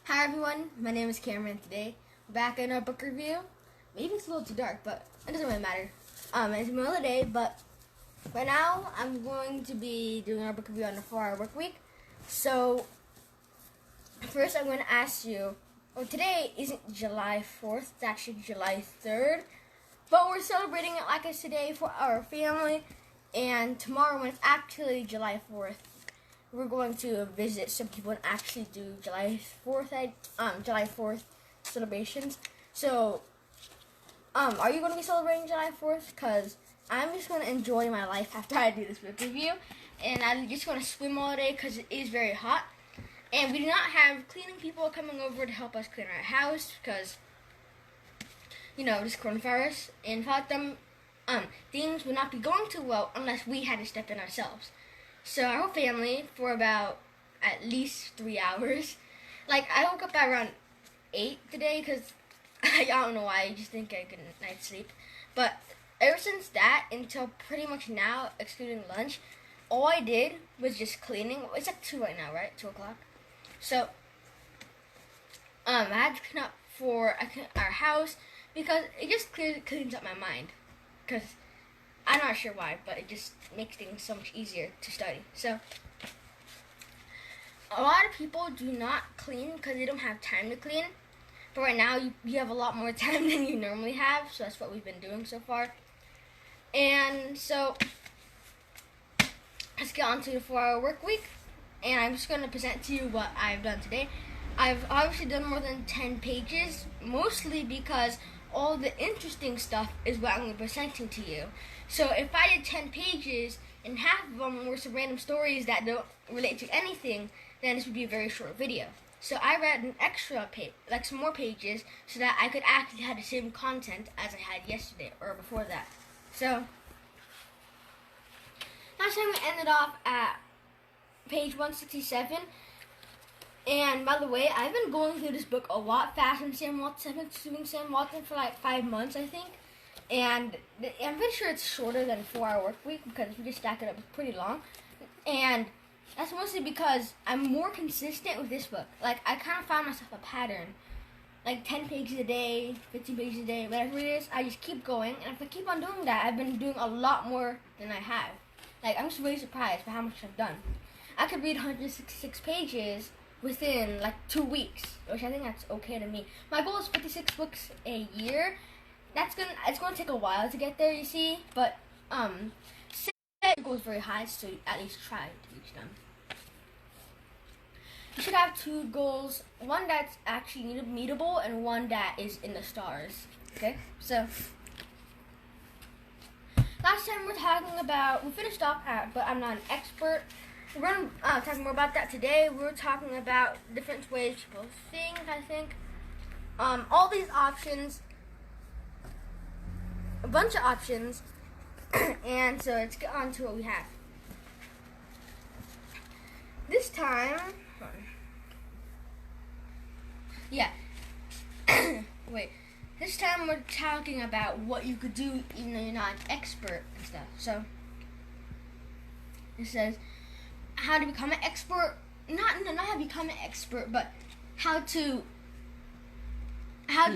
Hi everyone, my name is Kameron. Today, we're back in our book review. Maybe it's a little too dark, but it doesn't really matter. It's the middle of the day, but right now I'm going to be doing our book review on the 4-hour work week. So, first I'm going to ask you, today isn't July 4th, it's actually July 3rd, but we're celebrating it like it's today for our family, and tomorrow when it's actually July 4th, we're going to visit some people and actually do July 4th celebrations. So, are you going to be celebrating July 4th? Because I'm just going to enjoy my life after I do this book review. And I'm just going to swim all day because it is very hot. And we do not have cleaning people coming over to help us clean our house because, this coronavirus. And without them, things would not be going too well unless we had to step in ourselves. So our whole family, for about at least 3 hours, I woke up at around 8 today because I don't know why, I just didn't get a good night's sleep. But ever since that until pretty much now, excluding lunch, all I did was just cleaning. It's like 2 right now, right? 2 o'clock. So, I had to clean up for our house because it just cleans up my mind. Because I'm not sure why, but it just makes things so much easier to study. So, a lot of people do not clean because they don't have time to clean. But right now, you have a lot more time than you normally have, so that's what we've been doing so far. And so, let's get on to the 4-hour work week. And I'm just going to present to you what I've done today. I've obviously done more than 10 pages, mostly because all the interesting stuff is what I'm going to be presenting to you. So if I did 10 pages and half of them were some random stories that don't relate to anything, then this would be a very short video. So I read an extra page, some more pages, so that I could actually have the same content as I had yesterday or before that. So last time we ended off at page 167. And by the way, I've been going through this book a lot faster than Sam Walton. I've been doing Sam Walton for 5 months, I think. And I'm pretty sure it's shorter than 4-hour work week because we just stack it up, it's pretty long. And that's mostly because I'm more consistent with this book. I kind of found myself a pattern. 10 pages a day, 15 pages a day, whatever it is, I just keep going. And if I keep on doing that, I've been doing a lot more than I have. I'm just really surprised by how much I've done. I could read 166 pages within 2 weeks, which I think that's okay to me. My goal is 56 books a year. It's gonna take a while to get there, you see, but set your goals very high, so you at least try to reach them. You should have 2 goals, one that's actually meetable and one that is in the stars. Okay, so last time we finished off at, but I'm not an expert. We're going to talk more about that today. We're talking about different ways people think, I think. All these options, a bunch of options, and so let's get on to what we have. This time, this time we're talking about what you could do even though you're not an expert and stuff. So, it says, how to become an expert, not how to become an expert, but how to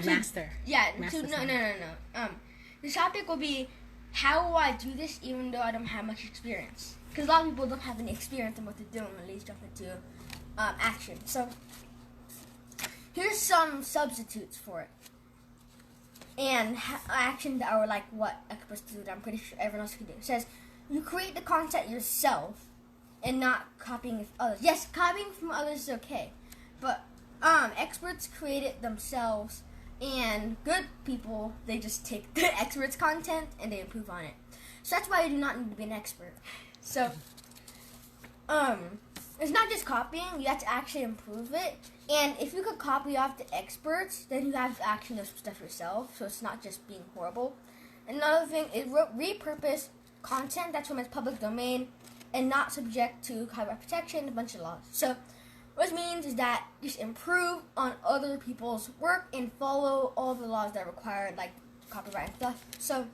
master. Yeah, master no. The topic will be, how will I do this even though I don't have much experience? Because a lot of people don't have any experience in what they're doing when they jump into action. So, here's some substitutes for it. And actions that are what experts do that I'm pretty sure everyone else can do. It says, you create the content yourself and not copying from others. Yes, copying from others is okay, but experts create it themselves, and good people, they just take the experts' content and they improve on it. So that's why you do not need to be an expert. So, it's not just copying, you have to actually improve it. And if you could copy off the experts, then you have to actually know some stuff yourself, so it's not just being horrible. Another thing is repurpose content that's from its public domain and not subject to copyright protection, a bunch of laws. So, what it means is that just improve on other people's work and follow all the laws that are required, like copyright and stuff. So,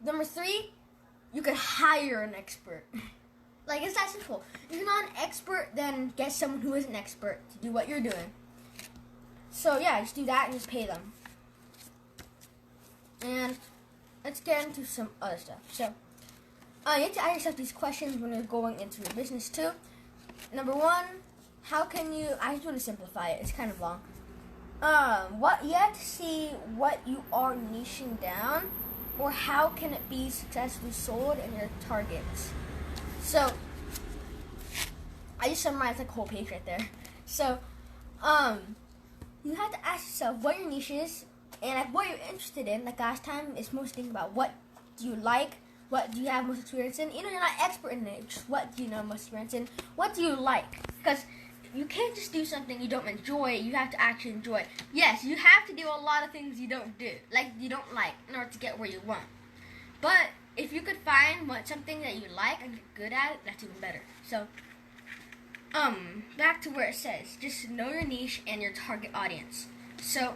number 3, you could hire an expert. Like, it's that simple. If you're not an expert, then get someone who is an expert to do what you're doing. So yeah, just do that and just pay them. And let's get into some other stuff. So, you have to ask yourself these questions when you're going into your business too. Number one, how can you, I just want to simplify it, it's kind of long. What you have to see what you are niching down, or how can it be successfully sold in your targets. So, I just summarized like a whole page right there. So, you have to ask yourself what your niche is, and like what you're interested in. Like last time, it's mostly thinking about what do you like, what do you have most experience in. You know, you're not expert in it. Just what do you know most experience in? What do you like? Because you can't just do something you don't enjoy. You have to actually enjoy it. Yes, you have to do a lot of things you don't do, like you don't like, in order to get where you want. But if you could find something that you like and get good at it, that's even better. So, back to where it says, just know your niche and your target audience. So,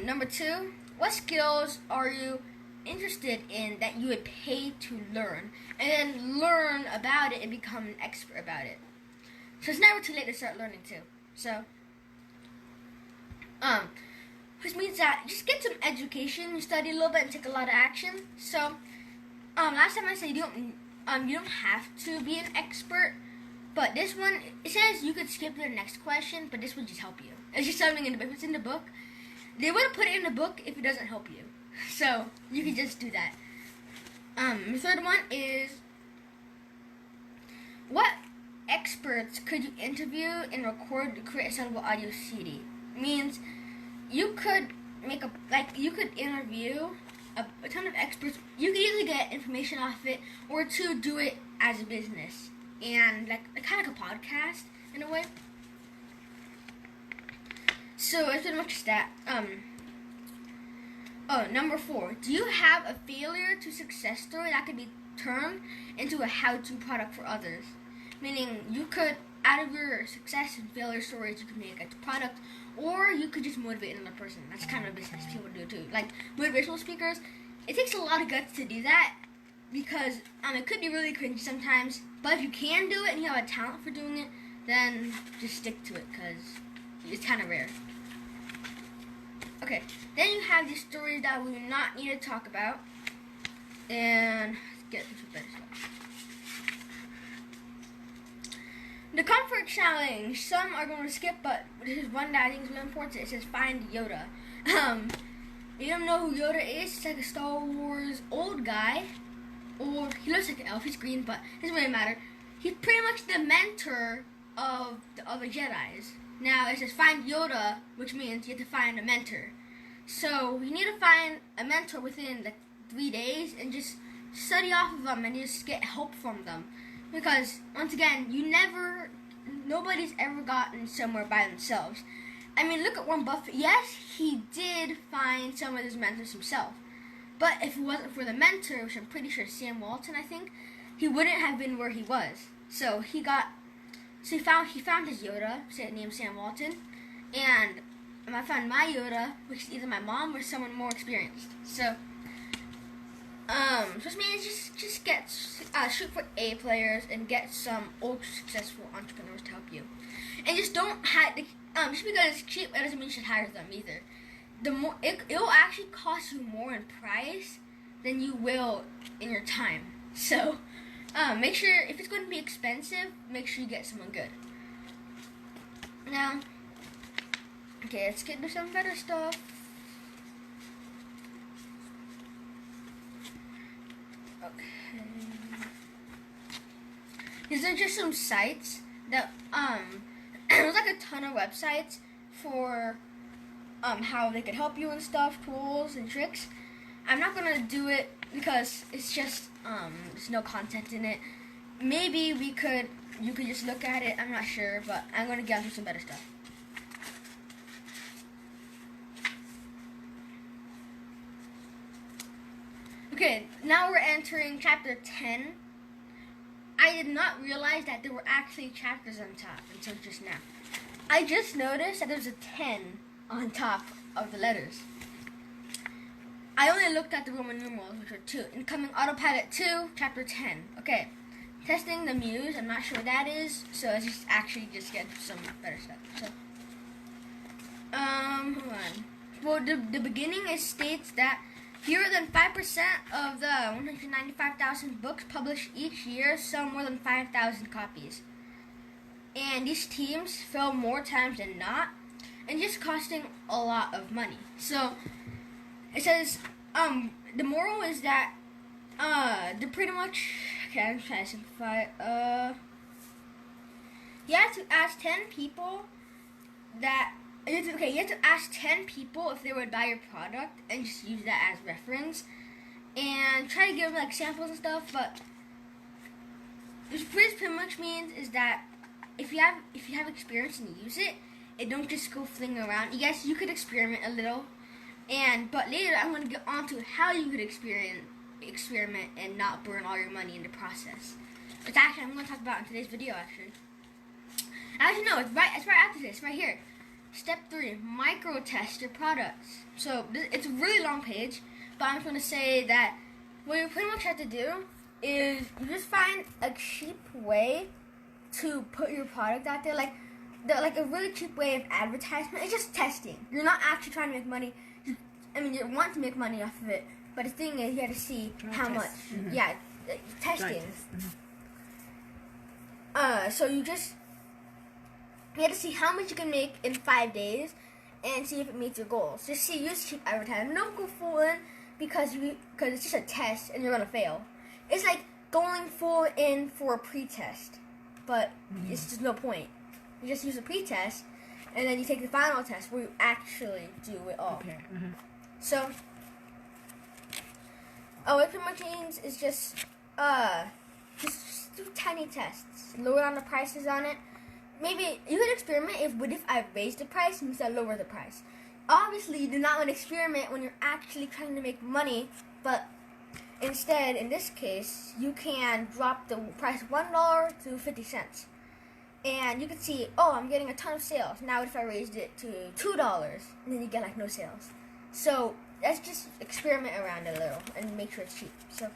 number two, what skills are you interested in that you would pay to learn, and then learn about it and become an expert about it. So it's never too late to start learning too. So, which means that just get some education, study a little bit, and take a lot of action. So, last time I said you don't have to be an expert, but this one, it says you could skip to the next question, but this would just help you. It's just something in the book. If it's in the book, they wouldn't put it in the book if it doesn't help you. So you can just do that. The third one is, what experts could you interview and record to create a sellable audio CD? Means you could you could interview a ton of experts. You could either get information off it or to do it as a business, and like kind of like a podcast in a way. So it's pretty much that. Number 4. Do you have a failure to success story that could be turned into a how-to product for others? Meaning, you could, out of your success and failure stories, you could make a product, or you could just motivate another person. That's kind of a business people do too. Like motivational speakers, it takes a lot of guts to do that, because it could be really cringy sometimes. But if you can do it and you have a talent for doing it, then just stick to it, because it's kind of rare. Okay, then you have these stories that we do not need to talk about, and let's get into better stuff. The comfort challenge. Some are going to skip, but this is one that I think is really important. It says find Yoda. You don't know who Yoda is? It's like a Star Wars old guy, or he looks like an elf. He's green, but it doesn't really matter. He's pretty much the mentor of the other Jedis. Now, it says find Yoda, which means you have to find a mentor. So, you need to find a mentor within like 3 days and just study off of them and just get help from them. Because, once again, nobody's ever gotten somewhere by themselves. I mean, look at Warren Buffett. Yes, he did find some of his mentors himself. But if it wasn't for the mentor, which I'm pretty sure is Sam Walton, I think, he wouldn't have been where he was. So, he found his Yoda, named Sam Walton, and I found my Yoda, which is either my mom or someone more experienced. So, just means just get shoot for A players and get some ultra successful entrepreneurs to help you, and just don't have just because it's cheap, it doesn't mean you should hire them either. The more it'll actually cost you more in price than you will in your time. So. Make sure, if it's going to be expensive, make sure you get someone good. Now, okay, let's get into some better stuff. Okay. These are just some sites that, there's like a ton of websites for, how they could help you and stuff, tools and tricks. I'm not going to do it because it's just, there's no content in it. Maybe you could just look at it, I'm not sure, but I'm going to get into some better stuff. Okay, now we're entering chapter 10. I did not realize that there were actually chapters on top until just now. I just noticed that there's a 10 on top of the letters. I only looked at the Roman numerals, which are 2. Incoming Autopilot 2, Chapter 10. Okay, testing the Muse. I'm not sure what that is, so let's just actually just get some better stuff. So, hold on. Well, the beginning it states that fewer than 5% of the 195,000 books published each year sell more than 5,000 copies. And these teams fail more times than not, and just costing a lot of money. So, it says, the moral is that, they're pretty much, okay, I'm trying to simplify it. You have to ask 10 people that, you have to ask 10 people if they would buy your product and just use that as reference. And try to give them, like, samples and stuff, but this pretty much means is that if you have experience and you use it, it don't just go fling around. Yes, you could experiment a little, but later I'm going to get on to how you could experiment and not burn all your money in the process. It's actually I'm going to talk about in today's video. Actually no, it's right after this, right here. Step 3: micro test your products. So it's a really long page, but I'm going to say that what you pretty much have to do is you just find a cheap way to put your product out there, like a really cheap way of advertisement. It's just testing. You're not actually trying to make money. You want to make money off of it, but the thing is, you have to see how much. Mm-hmm. Yeah, testing. Mm-hmm. So you have to see how much you can make in 5 days, and see if it meets your goals. Just use cheap advertising. Don't go full in because it's just a test and you're gonna fail. It's like going full in for a pre-test. But it's just no point. You just use a pre-test, and then you take the final test where you actually do it all. Okay. Mm-hmm. So, what it pretty much means is just do tiny tests. Lower down the prices on it. Maybe you could experiment if I raise the price instead of lower the price. Obviously, you do not want to experiment when you're actually trying to make money, but instead, in this case, you can drop the price $1 to 50 cents. And you can see, I'm getting a ton of sales. Now what if I raised it to $2? And then you get like no sales. So let's just experiment around a little and make sure it's cheap. So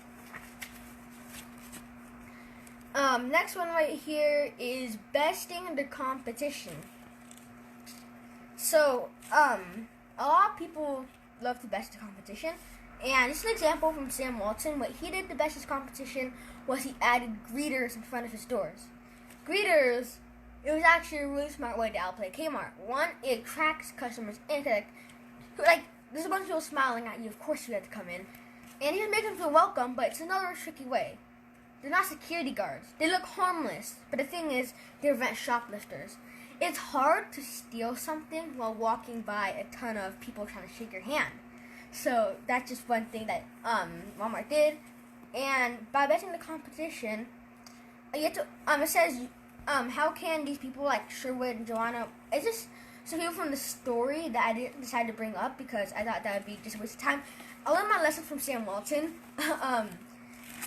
next one right here is besting the competition. So a lot of people love to best the competition. And this is an example from Sam Walton. What he did to best his competition was he added greeters in front of his stores. Greeters, it was actually a really smart way to outplay Kmart. One, it attracts customers into there's a bunch of people smiling at you. Of course you had to come in. And you can make them feel welcome, but it's another tricky way. They're not security guards. They look harmless, but the thing is, they prevent shoplifters. It's hard to steal something while walking by a ton of people trying to shake your hand. So that's just one thing that Walmart did. And by betting the competition, you have to, it says, how can these people like Sherwood and Joanna, it's just some people from the story that I didn't decide to bring up because I thought that would be just a waste of time. I learned my lesson from Sam Walton.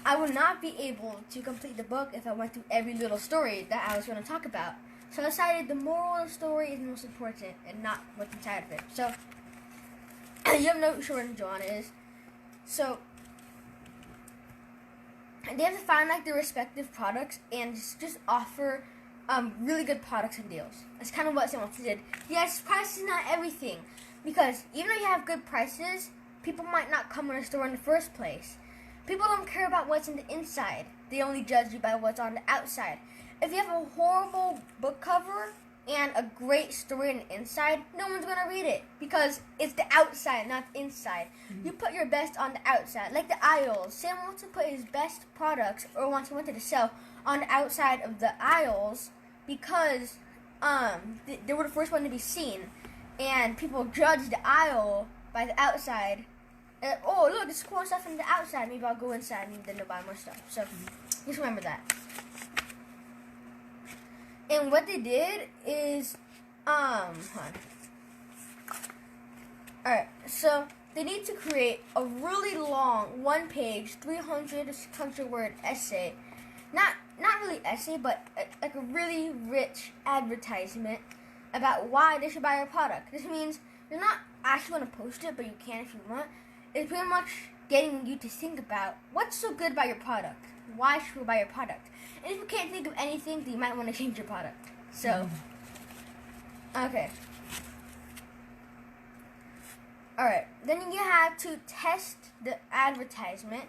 I would not be able to complete the book if I went through every little story that I was going to talk about. So I decided the moral of the story is the most important and not what's inside of it. So you have to know who Sherwood and Joanna is. So they have to find like their respective products and just offer really good products and deals. That's kind of what Sam Walton did. Yes, price is not everything, because even though you have good prices, people might not come in a store in the first place. People don't care about what's in the inside. They only judge you by what's on the outside. If you have a horrible book cover and a great story on the inside, no one's going to read it because it's the outside, not the inside. Mm-hmm. You put your best on the outside, like the aisles. Sam wants to put his best products, or wants to sell, on the outside of the aisles because they were the first one to be seen, and people judge the aisle by the outside. Oh, look, there's cool stuff from the outside. Maybe I'll go inside and then I'll buy more stuff. So just remember that. And what they did is, alright, so they need to create a really long, one-page, 300 to 600-word essay. Not really essay, but like a really rich advertisement about why they should buy your product. This means you're not actually going to post it, but you can if you want. It's pretty much getting you to think about what's so good about your product. why should we buy your product? And if you can't think of anything, then you might want to change your product. So, okay. Alright, then you have to test the advertisement,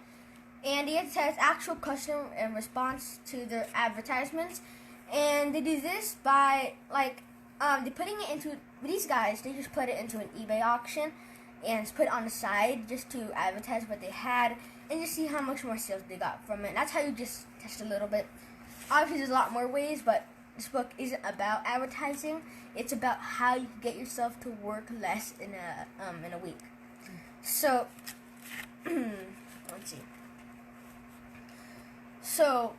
and you have to test actual customer and response to their advertisements. And they do this by, like, they're putting it into, these guys, they just put it into an eBay auction and just put it on the side just to advertise what they had and just see how much more sales they got from it. That's how you just test a little bit. Obviously, there's a lot more ways, but this book isn't about advertising. It's about how you can get yourself to work less in a week. So, let's see. So,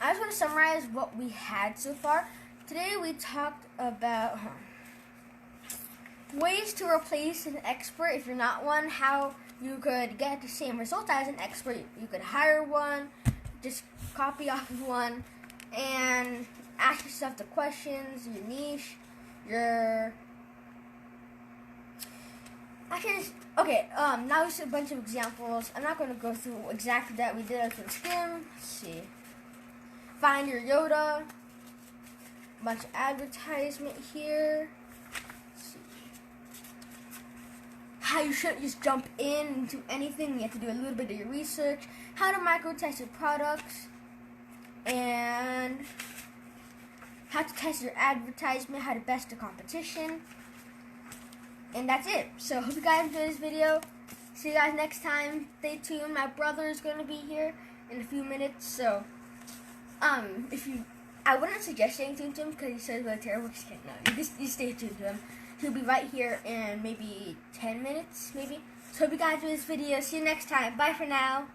I just want to summarize what we had so far. Today we talked about ways to replace an expert if you're not one, how you could get the same result as an expert. You could hire one, just copy off of one, and ask yourself the questions, your niche, your... Actually, okay, now just a bunch of examples. I'm not going to go through exactly that. We did it from Skim. Let's see. Find your Yoda. A bunch of advertisement here. Let's see. How you shouldn't just jump into anything. You have to do a little bit of your research. How to micro-test your products. And how to test your advertisement. How to best the competition. And that's it. So, hope you guys enjoyed this video. See you guys next time. Stay tuned. My brother is going to be here in a few minutes. So, I wouldn't suggest staying tuned to him because he says really terrible. Just kidding. No, you stay tuned to him. He'll be right here in maybe 10 minutes, maybe. So, hope you guys enjoyed this video. See you next time. Bye for now.